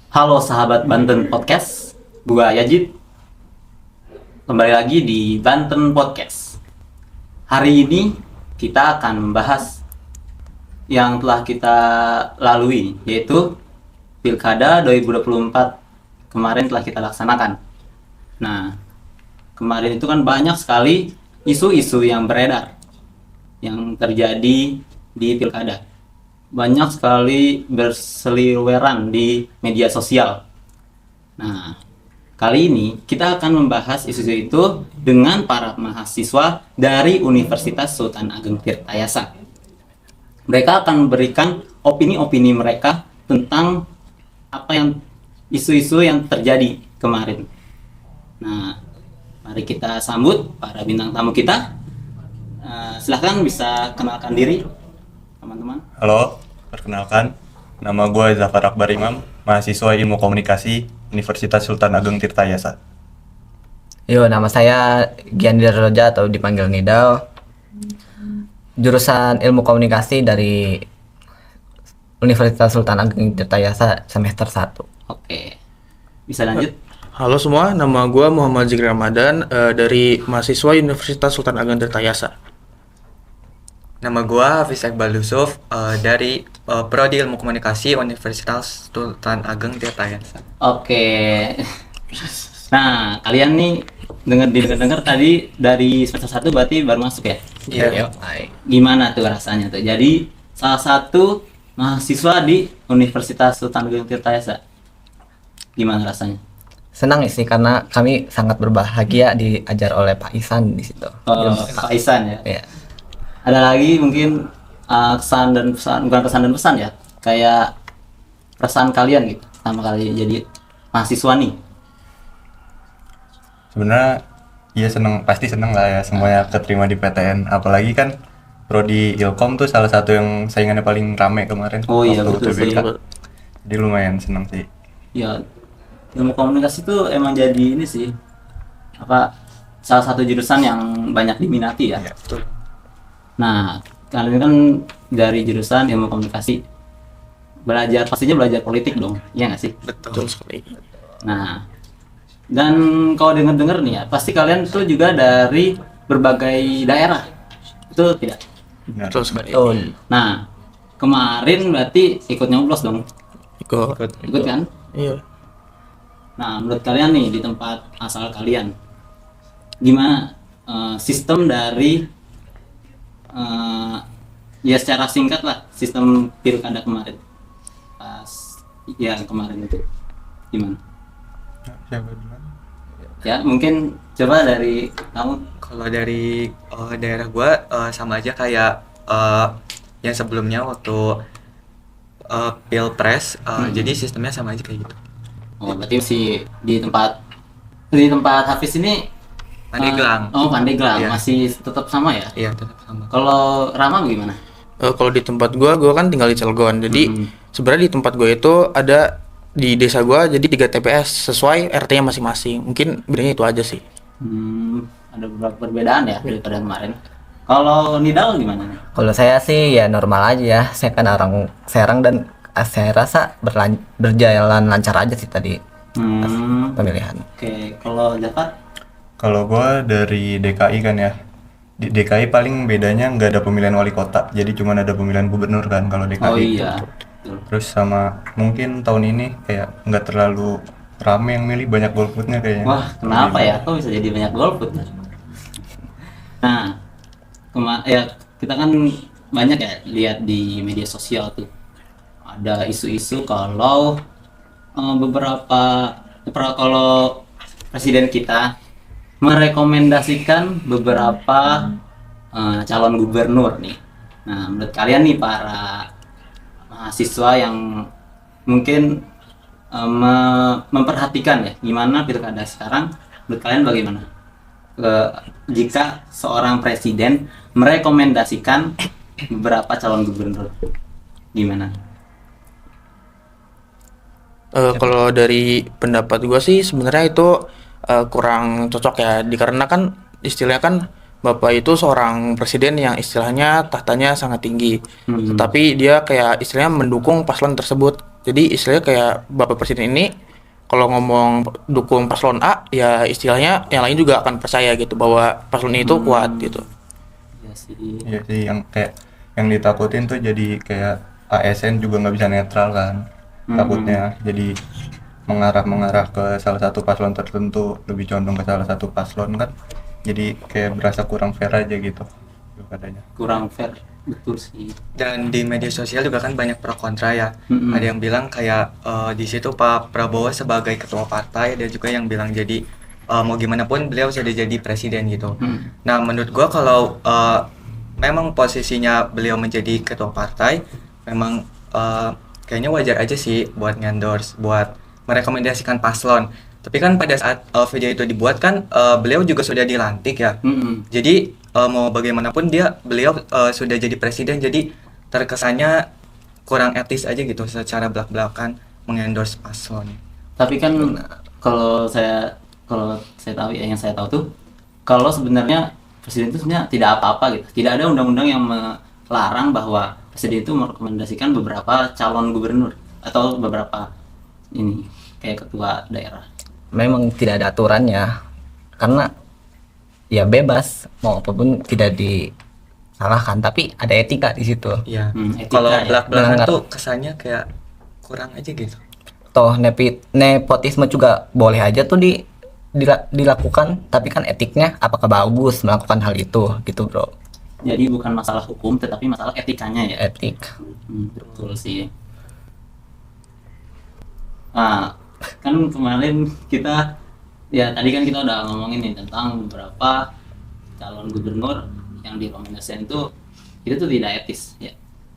Halo sahabat Banten Podcast, gua Yajid. Kembali lagi di Banten Podcast. Hari ini kita akan membahas yang telah kita lalui, yaitu Pilkada 2024 kemarin telah kita laksanakan. Nah, kemarin itu kan banyak sekali isu-isu yang beredar, yang terjadi di Pilkada. Banyak sekali berseliweran di media sosial. Nah, kali ini kita akan membahas isu itu dengan para mahasiswa dari Universitas Sultan Ageng Tirtayasa. Mereka akan memberikan opini-opini mereka tentang apa yang isu-isu yang terjadi kemarin. Nah, mari kita sambut para bintang tamu kita. Silahkan bisa kenalkan diri, teman-teman. Halo, perkenalkan, nama gue Zafar Akbar Imam, mahasiswa Ilmu Komunikasi Universitas Sultan Ageng Tirtayasa. Yo, nama saya Giandir Roja atau dipanggil Nidal. Jurusan Ilmu Komunikasi dari Universitas Sultan Ageng Tirtayasa semester 1. Oke, bisa lanjut. Halo semua, nama gue Muhammad Zikri Ramadan dari mahasiswa Universitas Sultan Ageng Tirtayasa. Nama gua Hafiz Iqbal Yusuf dari Prodi Ilmu Komunikasi Universitas Sultan Ageng Tirtayasa. Oke. Nah, kalian nih dengar tadi dari semester 1 berarti baru masuk ya? Iya. Gimana tuh rasanya tuh? Jadi salah satu mahasiswa di Universitas Sultan Ageng Tirtayasa. Gimana rasanya? Senang sih karena kami sangat berbahagia diajar oleh Pak Isan di situ. Oh, Pak Isan ya. Ya. Ada lagi mungkin kesan dan pesan, bukan kesan dan pesan ya, kayak perasaan kalian gitu pertama kali jadi mahasiswa nih. Sebenarnya ya pasti seneng lah ya semuanya keterima di PTN. Apalagi kan Prodi Ilkom tuh salah satu yang saingannya paling rame kemarin. Oh iya, waktu betul sih. UTBK. Jadi lumayan seneng sih. Ya, ilmu komunikasi tuh emang jadi ini sih, apa, salah satu jurusan yang banyak diminati ya. Iya. Betul. Nah, kalian kan dari jurusan ilmu komunikasi, pastinya belajar politik dong, iya nggak sih? Betul sekali. Nah, dan kalau dengar-dengar nih ya, pasti kalian tuh juga dari berbagai daerah, betul tidak? Benar. Betul sekali. Betul. Nah, kemarin berarti ikut nyoblos dong, ikut kan? Iya. Nah, menurut kalian nih di tempat asal kalian, gimana sistem dari ya secara singkat lah sistem pilkada kemarin, kemarin itu gimana? Siapa duluan? Ya mungkin coba dari kamu. Kalau dari daerah gua sama aja kayak yang sebelumnya waktu Pilpres, jadi sistemnya sama aja kayak gitu. Oh, berarti masih di tempat Hafiz ini. Pandeglang. Pandeglang. Iya. Masih tetap sama ya? Iya, tetap sama. Kalau Rama gimana? Kalau di tempat gue kan tinggal di Cilegon. Jadi sebenarnya di tempat gue itu ada di desa gue jadi 3 TPS sesuai RT-nya masing-masing. Mungkin bedanya itu aja sih. Ada beberapa perbedaan ya daripada kemarin. Kalau Nidal gimana nih? Kalau saya sih ya normal aja ya. Saya kan orang Serang dan saya rasa berjalan lancar aja sih tadi pemilihan. Oke, kalau Jafar? Kalau gue dari DKI kan ya. Di DKI paling bedanya nggak ada pemilihan wali kota, jadi cuma ada pemilihan gubernur kan kalau DKI. Oh iya. Betul. Terus sama mungkin tahun ini kayak nggak terlalu rame yang milih, banyak golputnya kayaknya. Wah, kenapa ya? Kok bisa jadi banyak golput? Nah, kita kan banyak ya lihat di media sosial tuh. Ada isu-isu kalau kalau presiden kita merekomendasikan beberapa calon gubernur nih. Nah, menurut kalian nih para mahasiswa yang mungkin memperhatikan ya gimana pilkada sekarang, menurut kalian bagaimana jika seorang presiden merekomendasikan beberapa calon gubernur, gimana? Kalau dari pendapat gue sih sebenarnya itu kurang cocok ya, dikarenakan istilahnya kan Bapak itu seorang presiden yang istilahnya tahtanya sangat tinggi, tetapi dia kayak istilahnya mendukung paslon tersebut. Jadi istilahnya kayak Bapak Presiden ini kalau ngomong dukung paslon A, ya istilahnya yang lain juga akan percaya gitu bahwa paslon itu kuat gitu. Iya sih. Iya sih, yang kayak yang ditakutin tuh jadi kayak ASN juga nggak bisa netral kan. Takutnya jadi mengarah ke salah satu paslon tertentu, lebih condong ke salah satu paslon kan. Jadi kayak berasa kurang fair aja gitu katanya. Kurang fair, betul sih. Dan di media sosial juga kan banyak pro kontra ya. Mm-mm. Ada yang bilang kayak di situ Pak Prabowo sebagai ketua partai, ada juga yang bilang jadi mau gimana pun beliau sudah jadi presiden gitu. Nah menurut gua kalau memang posisinya beliau menjadi ketua partai, memang kayaknya wajar aja sih buat ngendorse, buat merekomendasikan paslon. Tapi kan pada saat video itu dibuat kan beliau juga sudah dilantik ya. Jadi mau bagaimanapun beliau sudah jadi presiden, jadi terkesannya kurang etis aja gitu secara belak-belakan mengendorse paslon. Tapi kan kalau saya tahu ya, yang saya tahu tuh kalau sebenarnya presiden itu sebenarnya tidak apa-apa gitu. Tidak ada undang-undang yang melarang bahwa presiden itu merekomendasikan beberapa calon gubernur atau beberapa ini kayak ketua daerah. Memang tidak ada aturannya karena ya bebas mau apapun tidak disalahkan, tapi ada etika di situ. Iya. Etika Kalau ya. belak-belakan Melanggar. tuh kesannya kayak kurang aja gitu. Toh nepotisme juga boleh aja tuh dilakukan, tapi kan etiknya apakah bagus melakukan hal itu gitu bro. Jadi bukan masalah hukum tetapi masalah etikanya ya. Etik. Betul sih. Nah, kan kemarin kita ya tadi kan kita udah ngomongin nih tentang beberapa calon gubernur yang direkomendasikan itu tuh tidak etis ya.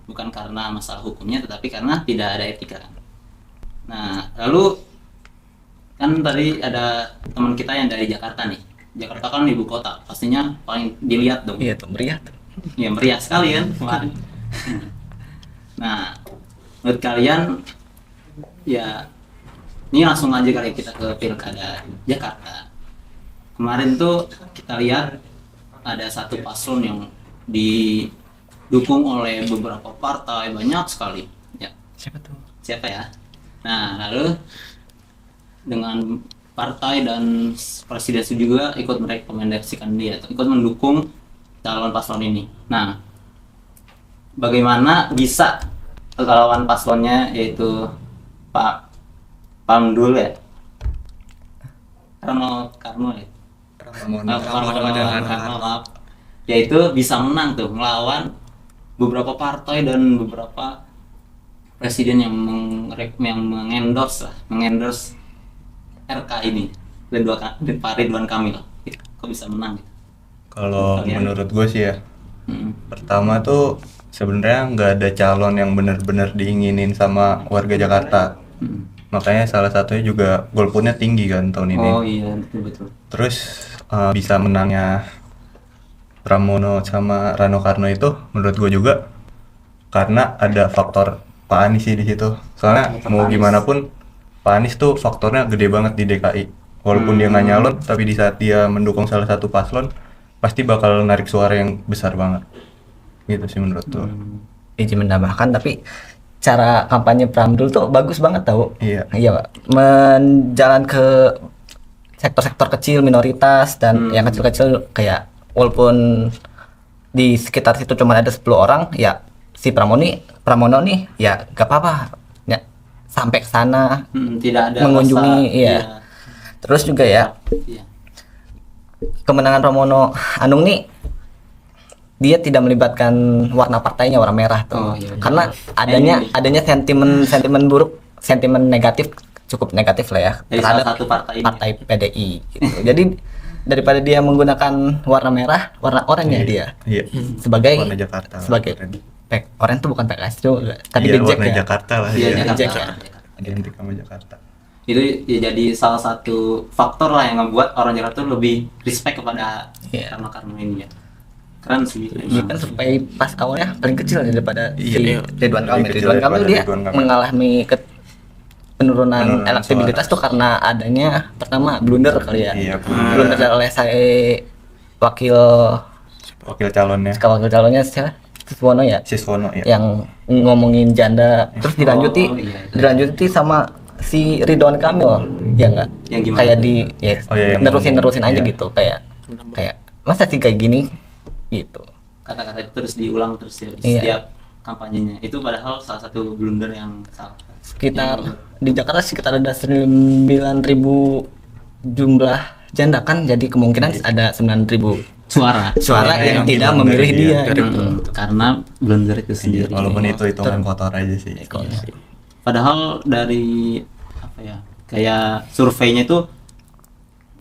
Bukan karena masalah hukumnya tetapi karena tidak ada etika. Nah, lalu kan tadi ada teman kita yang dari Jakarta nih. Jakarta kan ibu kota, pastinya paling dilihat dong. Iya tuh meriah tuh. Ya meriah sekali kan kemarin. Nah, menurut kalian ya ini langsung aja kali kita ke pilkada Jakarta. Kemarin tuh kita lihat ada satu paslon yang didukung oleh beberapa partai banyak sekali. Ya, Siapa tuh? siapa ya? Nah, lalu dengan partai dan presiden juga ikut merekomendasikan dia, ikut mendukung calon paslon ini. Nah, bagaimana bisa lawan paslonnya yaitu Pak Pamdul ya? Karno ya? Karno, maaf. Yaitu bisa menang tuh melawan beberapa partai dan beberapa presiden yang mengendorse RK ini Pak Ridwan Kamil. Kok bisa menang gitu? Kalau Kalian? menurut gue sih ya, Mm. pertama tuh sebenarnya nggak ada calon yang benar-benar diinginin sama warga Jakarta. Makanya salah satunya juga golputnya tinggi kan tahun ini. Oh iya, betul. Terus bisa menangnya Pramono sama Rano Karno itu menurut gue juga karena ada faktor Pak Anies sih di situ. Soalnya mau gimana pun Pak Anies tuh faktornya gede banget di DKI. Walaupun dia nggak nyalon, tapi di saat dia mendukung salah satu paslon pasti bakal narik suara yang besar banget. Gitu sih menurut tuh. Izin menambahkan, tapi cara kampanye Pramdul tuh bagus banget tau. Iya. Iya Pak. Menjalan ke sektor-sektor kecil minoritas dan yang kecil-kecil kayak walaupun di sekitar situ cuma ada 10 orang ya si Pramono nih ya gak apa-apa ya, sampai ke sana Tidak ada mengunjungi rasa- iya. Terus juga ya Iya. kemenangan Pramono Anung nih dia tidak melibatkan warna partainya warna merah tuh. Oh, iya. Karena adanya sentimen buruk, sentimen negatif cukup negatif lah ya Dari salah satu partai ini. partai PDI gitu. Jadi daripada dia menggunakan warna merah, warna oranye dia Iya. sebagai Warna Jakarta. sebagai oranye tuh bukan PKS juga, tapi Iya, reject warna ya. Jakarta lah. Iya, Iya. Jakarta. Reject ya. Identik sama Jakarta. Itu ya jadi salah satu faktor lah yang membuat orang Jakarta tuh lebih respect kepada Iya. Karno ini ya. Keren sih. Dia kan supaya pas awalnya paling kecil daripada Iya, si iya. Ridwan Kamil. Lebih kecil Ridwan Kamil daripada dia Ridwan Kamil. mengalami penurunan Penurunan elektabilitas suara. tuh karena adanya pertama blunder kali ya. Iya, Blunder oleh saya wakil Wakil calonnya calonnya siapa? Siswono ya, Siswono ya. yang ngomongin janda, terus dilanjuti iya, itu. dilanjuti sama si Ridwan Kamil, ya enggak? Yang gimana Kayak tuh? di ya Oh, iya, yang nerusin ngomong, aja iya. gitu, kayak masa sih kayak gini gitu. Kata-kata itu terus diulang terus ya di Iya. setiap kampanyenya. Itu padahal salah satu blunder yang salah. Sekitar di Jakarta sekitar ada 9.000 jumlah janda kan, jadi kemungkinan ada 9.000 Suara. suara Iya, yang yang tidak diblunder memilih dia. dia gitu. Karena blunder itu Iya, sendiri. walaupun itu hitungan kotor aja sih. Padahal dari apa ya, kayak surveinya itu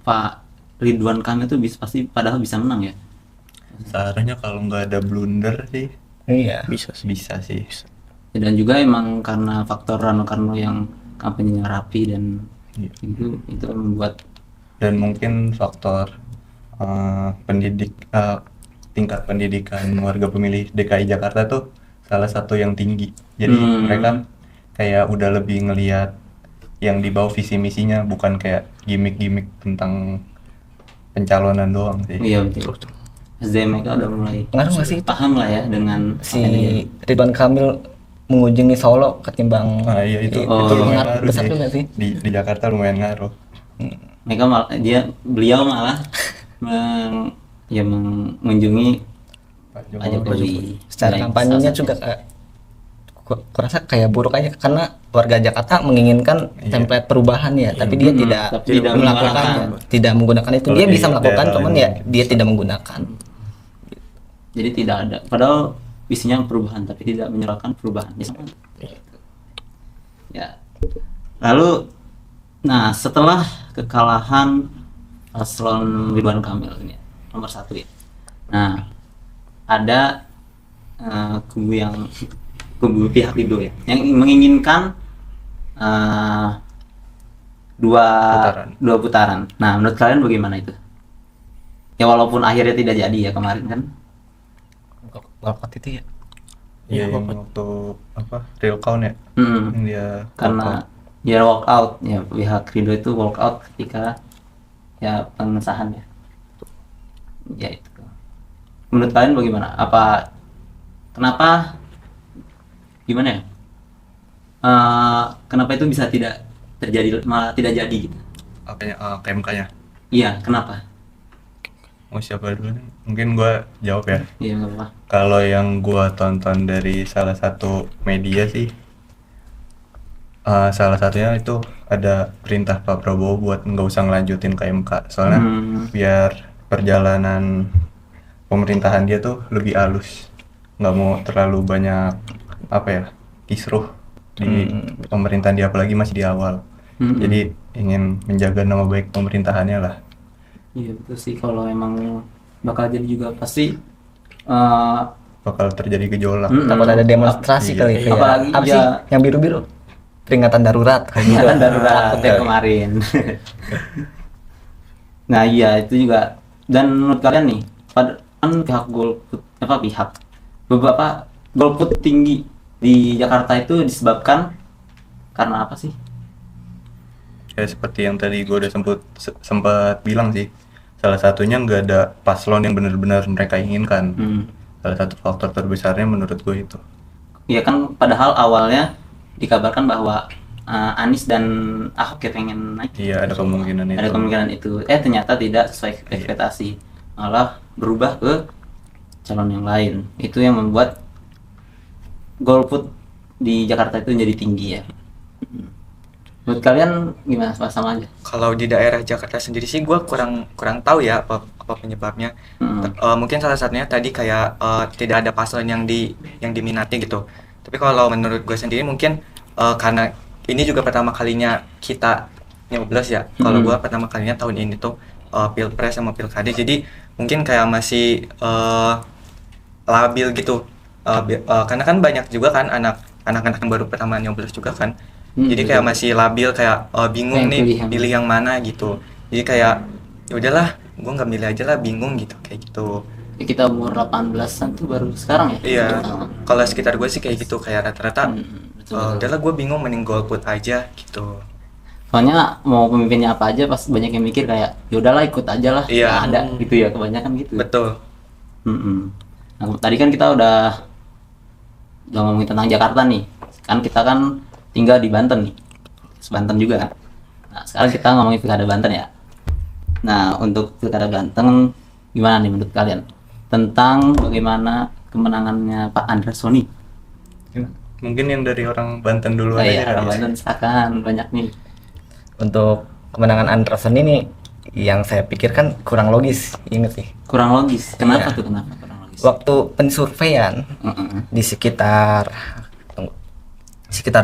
Pak Ridwan Kamil itu pasti padahal bisa menang ya. Seharusnya kalau nggak ada blunder sih Iya. Bisa sih. bisa sih. Dan juga emang karena faktor Rano Karno yang kampanyenya rapi dan Iya. itu membuat Dan mungkin faktor tingkat pendidikan warga pemilih DKI Jakarta tuh salah satu yang tinggi. Jadi mereka kayak udah lebih ngelihat yang di bawah visi misinya, bukan kayak gimmick-gimmick tentang pencalonan doang sih. iya betul. SDM mereka udah mulai Ngaruh nggak sih itu? paham lah ya dengan Si Ridwan Kamil mengunjungi Solo ketimbang Nah, iya itu Oh, itu lumayan ngaruh ngaruh besar sih. juga sih. Di Jakarta lumayan ngaruh. mereka beliau malah mengunjungi Pak Pak Jokowi. Secara Baik, kampanyenya salah juga kurasa kayak buruk aja karena warga Jakarta menginginkan Iya. template perubahan ya, tapi dia tidak tapi tidak melakukannya, tidak menggunakan itu. Kalau Dia di bisa melakukan, daerah cuman lain. ya dia tidak menggunakan. jadi tidak ada. Padahal visinya perubahan tapi tidak menyerahkan perubahan. Ya, sama. Ya. Lalu, nah setelah kekalahan paslon Ridwan Kamil ini nomor 1 ya. Nah ada kubu pihak Ridho ya yang menginginkan dua putaran. Nah menurut kalian bagaimana itu? Ya walaupun akhirnya tidak jadi ya kemarin kan. Walkout itu ya. Iya yang waktu apa real count ya. Hmm. Yang dia Karena dia walk out ya, pihak Ridho itu walk out ketika ya pengesahan ya itu. Menurut kalian bagaimana? Kenapa gimana ya? Kenapa itu bisa tidak terjadi, malah tidak jadi gitu? apanya KMK-nya. Iya, kenapa? Mau siapa dulu nih? Mungkin gua jawab ya. Iya nggak apa. Kalau yang gua tonton dari salah satu media sih, salah satunya itu ada perintah Pak Prabowo buat nggak usah ngelanjutin KMK, soalnya biar perjalanan pemerintahan dia tuh lebih halus, nggak mau terlalu banyak apa ya kisruh di pemerintahan dia, apalagi masih di awal. Jadi ingin menjaga nama baik pemerintahannya lah. Iya betul sih, kalau emang bakal jadi juga pasti Bakal terjadi gejolak. Takut ada demonstrasi Iya. kali kayak Apalagi apa sih ya- yang biru-biru? Peringatan darurat kayak gitu. kan darurat yang kemarin. Nah iya itu juga. Dan menurut kalian nih, kan beberapa golput tinggi di Jakarta itu disebabkan karena apa sih? Kayak seperti yang tadi gue udah sempat bilang sih, salah satunya nggak ada paslon yang benar-benar mereka inginkan. Salah satu faktor terbesarnya menurut gue itu. Iya kan, padahal awalnya dikabarkan bahwa Anies dan Ahok ya pengen naik. Iya, ada kemungkinan itu. Ada kemungkinan itu. Ternyata tidak sesuai ekspektasi, malah berubah ke calon yang lain. Itu yang membuat golput di Jakarta itu menjadi tinggi ya. Menurut kalian gimana? Sama aja? Kalau di daerah Jakarta sendiri sih gue kurang tahu ya apa penyebabnya. Mungkin salah satunya tadi kayak tidak ada paslon yang diminati gitu. Tapi kalau menurut gue sendiri mungkin karena ini juga pertama kalinya kita nyoblos ya. Kalau gue pertama kalinya tahun ini tuh pilpres sama pilkada, jadi mungkin kayak masih labil gitu. Karena kan banyak juga kan anak-anak yang baru pertama nyoblos juga kan. Jadi kayak masih labil, kayak bingung Yang nih pilihan. pilih yang mana gitu. Jadi kayak ya udahlah, gue nggak milih aja lah, bingung gitu kayak gitu. Ya, kita umur 18-an tuh baru sekarang ya? Iya. Kalau sekitar gue sih kayak gitu, kayak rata-rata betul. udahlah gue bingung, mending golput aja gitu. Soalnya mau pemimpinnya apa aja pas banyak yang mikir kayak ya udahlah ikut aja lah. Iya. Nggak ada gitu ya, kebanyakan gitu. Betul. Nah, tadi kan kita udah udah ngomongin tentang Jakarta nih, kan kita kan tinggal di Banten nih, Banten juga kan. Nah sekarang kita ngomongin pilkada Banten ya. Nah untuk pilkada Banten gimana nih menurut kalian tentang bagaimana kemenangannya Pak Andreas Soni? Mungkin yang dari orang Banten dulu Oh aja iya, kali orang ya. Banten silakan, banyak nih. Untuk kemenangan Anderson ini yang saya pikirkan kurang logis ini sih. Kurang logis. Kenapa Iya. tuh? Kenapa kurang logis? Waktu pensurveian Mm-mm. di sekitar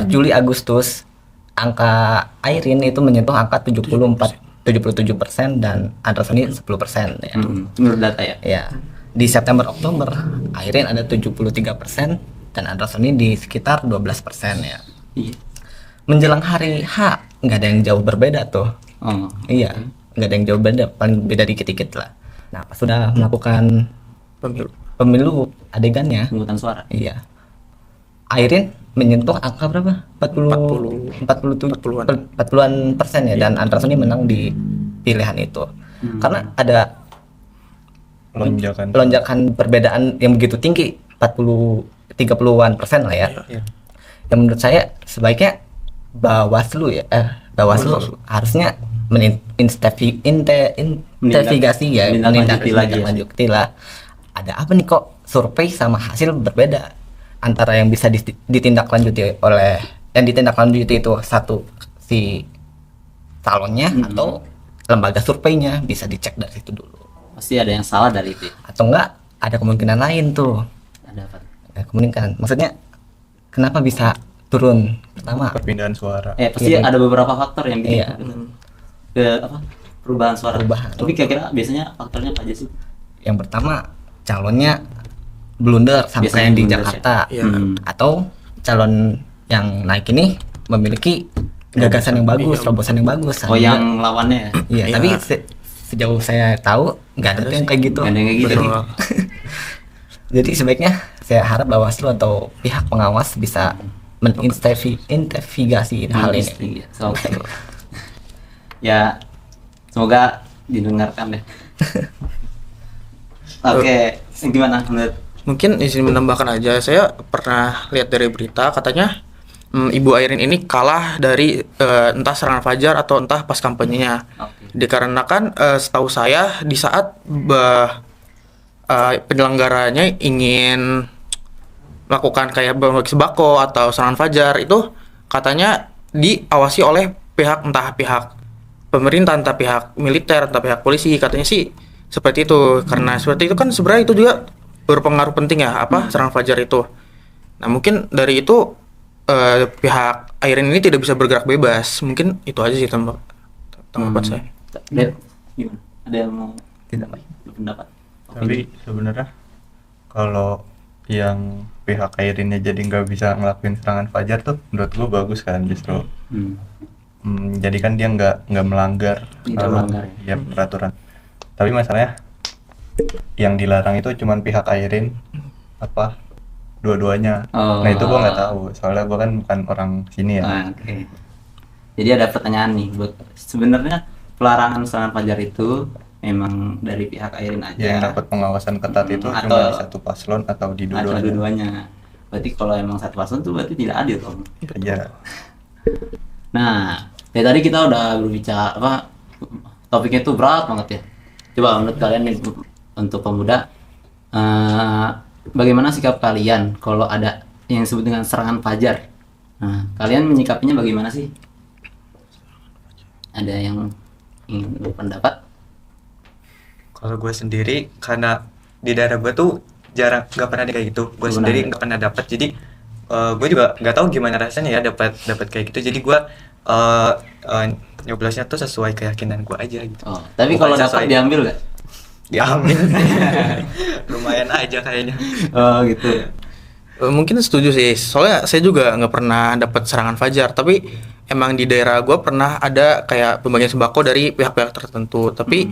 Juli Agustus, angka Airin itu menyentuh angka 77% dan Anderson ini 10% ya. Menurut data ya. Ya, di September Oktober Airin ada 73% dan Anderson ini di sekitar 12% ya. Iya. Menjelang hari H nggak ada yang jauh berbeda tuh. Oh. Iya, nggak ada yang jauh beda, paling beda dikit-dikit lah. Nah, pas sudah melakukan pemilu adegannya, Pemungutan suara. iya, Airin menyentuh angka berapa? 40-an persen ya, dan Anderson ini menang di pilihan itu. Karena ada lonjakan perbedaan yang begitu tinggi, 30-an persen lah ya. Iya. Yang menurut saya sebaiknya Bawaslu harusnya investigasi ya, menindaklanjuti lah. Ada apa nih kok survei sama hasil berbeda antara yang bisa ditindaklanjuti oleh yang ditindaklanjuti itu satu si calonnya atau lembaga surveinya, bisa dicek dari situ dulu. Pasti ada yang salah dari itu. Atau enggak ada kemungkinan lain tuh. Ada apa? Ada kemungkinan. Maksudnya kenapa bisa turun? Pertama, Perpindahan suara. Pasti Iya. ada beberapa faktor yang bikin Iya. ke apa? Perubahan suara. Perubahan. Tapi kira-kira biasanya faktornya apa aja sih? yang pertama calonnya blunder sampai Biasanya yang di blunder, Jakarta, ya. atau calon yang naik ini memiliki gagasan yang bagus, terobosan yang bagus. Oh, yang lawannya ya? Iya, Iya. tapi sejauh saya tahu nggak ada tuh yang kayak gitu. Nggak ada yang kayak gitu. Betul. Jadi sebaiknya saya harap Bawaslu atau pihak pengawas bisa menginvestigasi hal ini. Oke. Ya, semoga didengarkan deh. Oke, gimana menurut? Mungkin di sini menambahkan aja, saya pernah lihat dari berita katanya Ibu Airin ini kalah dari entah serangan fajar atau entah pas kampanyenya. Oke. Dikarenakan setahu saya di saat penyelenggaranya ingin melakukan kayak berbagi sembako atau serangan fajar, itu katanya diawasi oleh entah pihak pemerintah, entah pihak militer, entah pihak polisi, katanya sih seperti itu. Karena seperti itu kan sebenarnya itu juga berpengaruh penting ya, serangan fajar itu. Nah mungkin dari itu pihak Airin ini tidak bisa bergerak bebas. Mungkin itu aja sih tanggapan saya. Gimana? Ada yang mau berpendapat? Tapi sebenarnya kalau yang pihak Airinnya jadi nggak bisa ngelakuin serangan fajar tuh menurut gua bagus kan, justru. Jadi kan dia nggak melanggar Tidak melanggar, ya peraturan. Tapi masalahnya yang dilarang itu cuman pihak Airin apa dua-duanya. Oh. Nah itu gua nggak tahu, soalnya gua kan bukan orang sini ya. Oke. Jadi ada pertanyaan nih buat, sebenarnya pelarangan serangan fajar itu memang dari pihak Airin aja. Yang dapat pengawasan ketat itu Atau- cuma di satu paslon atau di Atau dua-duanya. dua-duanya. Berarti kalau emang satu paslon tuh berarti tidak adil Om. Iya. Nah, dari tadi kita udah berbicara topiknya tuh berat banget ya. Coba menurut kalian nih untuk pemuda, bagaimana sikap kalian kalau ada yang disebut dengan serangan fajar? Nah, kalian menyikapinya bagaimana sih? Ada yang ingin berpendapat? Kalau gue sendiri, karena di daerah gue tuh jarang, nggak pernah ada kayak gitu. Gue Nggak sendiri pernah. nggak pernah dapat. Jadi gue juga nggak tahu gimana rasanya ya dapat kayak gitu. Jadi gue nyoblosnya tuh sesuai keyakinan gue aja gitu. Oh, tapi Bukan kalau dapat sesuai- diambil nggak? Ya amin. Lumayan aja kayaknya. Oh gitu. Mungkin setuju sih, soalnya saya juga nggak pernah dapat serangan fajar, tapi emang di daerah gue pernah ada kayak pembagian sembako dari pihak-pihak tertentu. Tapi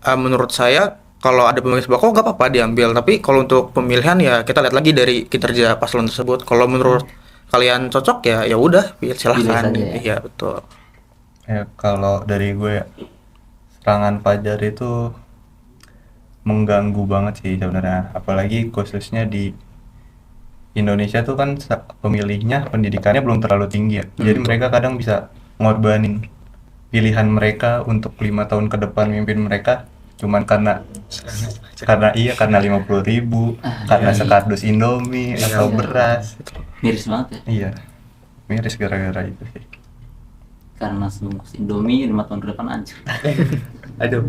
menurut saya kalau ada pembagian sembako nggak apa-apa diambil, tapi kalau untuk pemilihan ya kita lihat lagi dari kinerja paslon tersebut. Kalau menurut kalian cocok ya udah silahkan. Pilih saja ya. Iya betul. Ya kalau dari gue serangan fajar itu mengganggu banget sih sebenarnya, apalagi khususnya di Indonesia tuh kan pemilihnya pendidikannya belum terlalu tinggi ya. Jadi mereka kadang bisa ngorbanin pilihan mereka untuk 5 tahun ke depan mimpin mereka cuman karena 50.000, karena sekardus Indomie atau beras. Miris banget ya, Iya, miris gara-gara itu sih. karena sebungkus Indomie 5 tahun ke depan hancur. Aduh.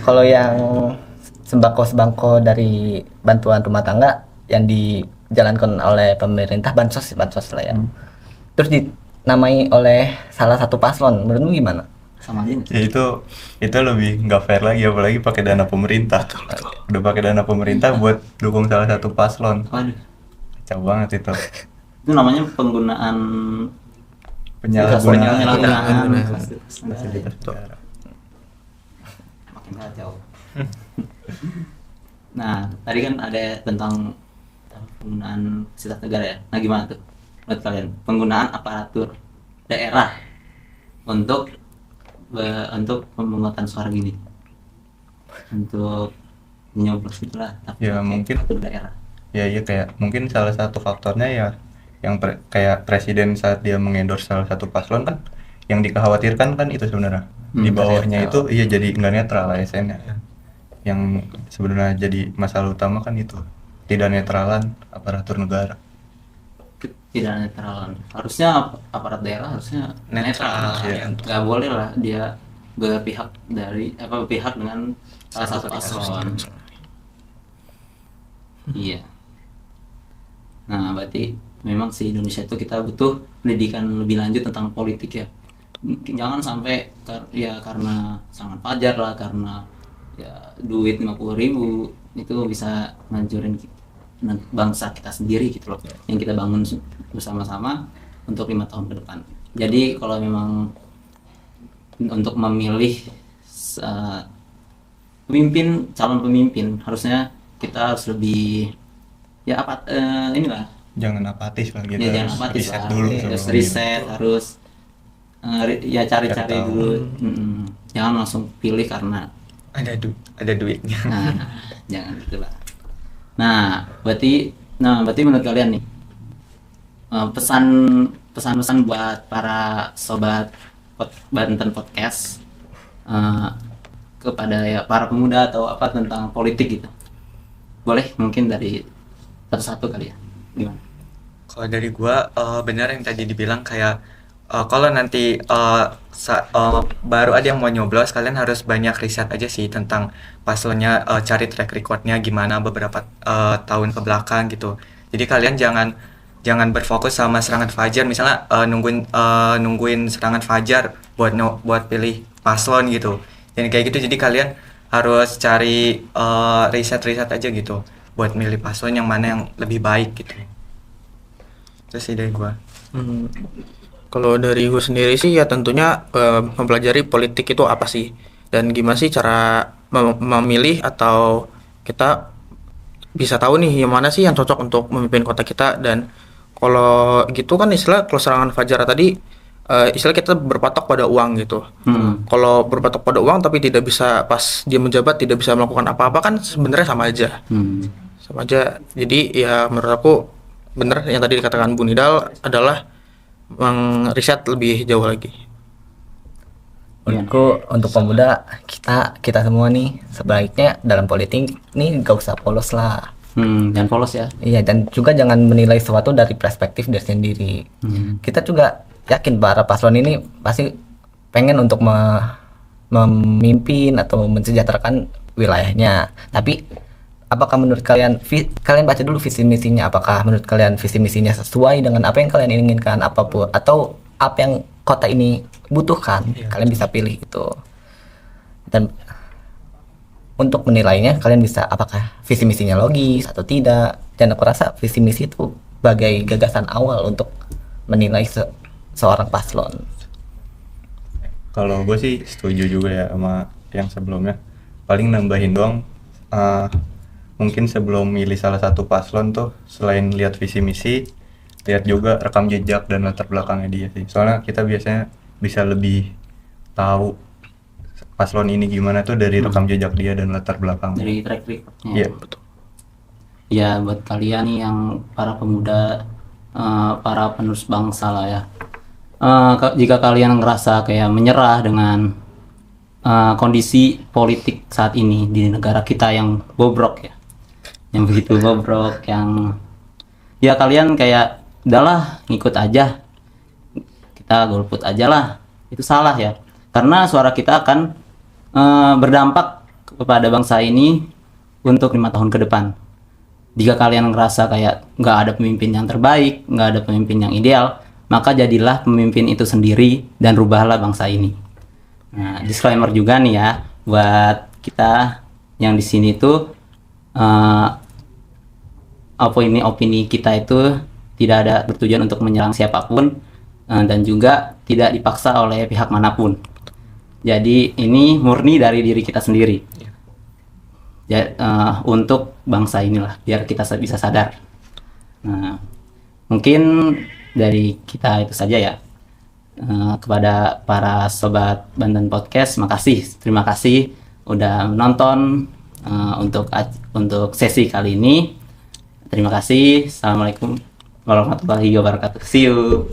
Kalau yang sembako dari bantuan rumah tangga yang dijalankan oleh pemerintah, bansos lah ya. Terus dinamai oleh salah satu paslon, menurutmu gimana? Sama aja nggak? Ya itu lebih nggak fair lagi, apalagi pakai dana pemerintah. Udah pakai dana pemerintah buat dukung salah satu paslon. Waduh, Kacau banget itu. itu namanya penggunaan Penyalahgunaan. fasilitas negara. Makin kacau. Nah, tadi kan ada tentang penggunaan fasilitas negara ya. Nah, gimana tuh menurut kalian penggunaan aparatur daerah untuk pemungutan suara gini, untuk nyoblos itulah, tapi Ya, pakai mungkin. aparatur daerah. Ya iya, kayak mungkin salah satu faktornya ya yang kayak presiden saat dia mengendorse salah satu paslon kan, yang dikhawatirkan kan itu sebenarnya di bawahnya itu iya jadi nggak netral ASN-nya. Yang sebenarnya jadi masalah utama kan itu tidak netralan aparatur negara. Tidak netral, harusnya aparat daerah harusnya netral, Netral, ya. nggak boleh lah dia berpihak dengan salah satu paslon. Iya. Nah, berarti memang sih Indonesia itu kita butuh pendidikan lebih lanjut tentang politik ya. Jangan sampai karena sangat wajar lah, karena ya duit 50.000 itu bisa ngancurin bangsa kita sendiri gitu loh, yang kita bangun bersama-sama untuk 5 tahun ke depan. Jadi kalau memang untuk memilih calon pemimpin, harusnya kita harus lebih inilah, Jangan apatis lah gitu. ya jangan harus apatis riset lah, dulu harus sebelum riset, harus ya cari-cari Cari tahu. dulu. Jangan langsung pilih karena Ada duitnya. nah, jangan gitu lah. Nah, berarti menurut kalian nih, pesan-pesan buat para sobat Banten Podcast, kepada ya para pemuda atau apa tentang politik gitu. Boleh mungkin dari satu-satu kali ya. Gimana? Kalau dari gua benar yang tadi dibilang kayak kalau nanti baru ada yang mau nyoblos, kalian harus banyak riset aja sih tentang paslonnya, cari track recordnya gimana beberapa tahun ke belakang gitu. Jadi kalian jangan berfokus sama serangan fajar, misalnya nungguin serangan fajar buat pilih paslon gitu. Dan kayak gitu, jadi kalian harus cari riset-riset aja gitu buat milih paslon yang mana yang lebih baik gitu. Itu sih dari gua. Kalau dari gue sendiri sih ya tentunya mempelajari politik itu apa sih, dan gimana sih cara memilih atau kita bisa tahu nih yang mana sih yang cocok untuk memimpin kota kita. Dan kalau gitu kan kalau serangan fajar tadi istilah kita berpatok pada uang gitu. Kalau berpatok pada uang tapi tidak bisa, pas dia menjabat tidak bisa melakukan apa-apa, kan sebenarnya sama aja. Sama aja. Jadi ya menurut aku bener yang tadi dikatakan Bu Nidal adalah mengriset lebih jauh lagi. Menurutku untuk pemuda kita semua nih sebaiknya dalam politik nih gak usah polos lah. Jangan polos ya. Iya, dan juga jangan menilai sesuatu dari perspektif diri sendiri. Kita juga yakin para paslon ini pasti pengen untuk memimpin atau mensejahterakan wilayahnya. Tapi apakah menurut kalian kalian baca dulu visi misinya, apakah menurut kalian visi misinya sesuai dengan apa yang kalian inginkan, apapun atau apa yang kota ini butuhkan, kalian bisa pilih itu. Dan untuk menilainya kalian bisa apakah visi misinya logis atau tidak. Dan aku rasa visi misi itu sebagai gagasan awal untuk menilai seorang paslon. Kalau gue sih setuju juga ya sama yang sebelumnya. Paling nambahin doang, mungkin sebelum milih salah satu paslon tuh selain lihat visi misi, lihat juga rekam jejak dan latar belakangnya dia sih. Soalnya kita biasanya bisa lebih tahu paslon ini gimana tuh dari rekam jejak dia dan latar belakangnya. Dari track recordnya. Iya. Betul. Ya buat kalian nih yang para pemuda, para penerus bangsa lah ya. Jika kalian ngerasa kayak menyerah dengan kondisi politik saat ini di negara kita yang bobrok ya, yang begitu bobrok, yang ya kalian kayak udahlah ngikut aja, kita golput aja lah, itu salah ya, karena suara kita akan berdampak kepada bangsa ini untuk 5 tahun ke depan. Jika kalian ngerasa kayak nggak ada pemimpin yang terbaik, nggak ada pemimpin yang ideal, maka jadilah pemimpin itu sendiri dan rubahlah bangsa ini. Nah, disclaimer juga nih ya buat kita yang di sini tuh, opini kita itu tidak ada bertujuan untuk menyerang siapapun, dan juga tidak dipaksa oleh pihak manapun. Jadi ini murni dari diri kita sendiri. Ya, untuk bangsa inilah biar kita bisa sadar. Nah, mungkin dari kita itu saja ya. Kepada para sobat Banten Podcast, terima kasih udah menonton untuk sesi kali ini. Terima kasih. Assalamualaikum warahmatullahi wabarakatuh. See you.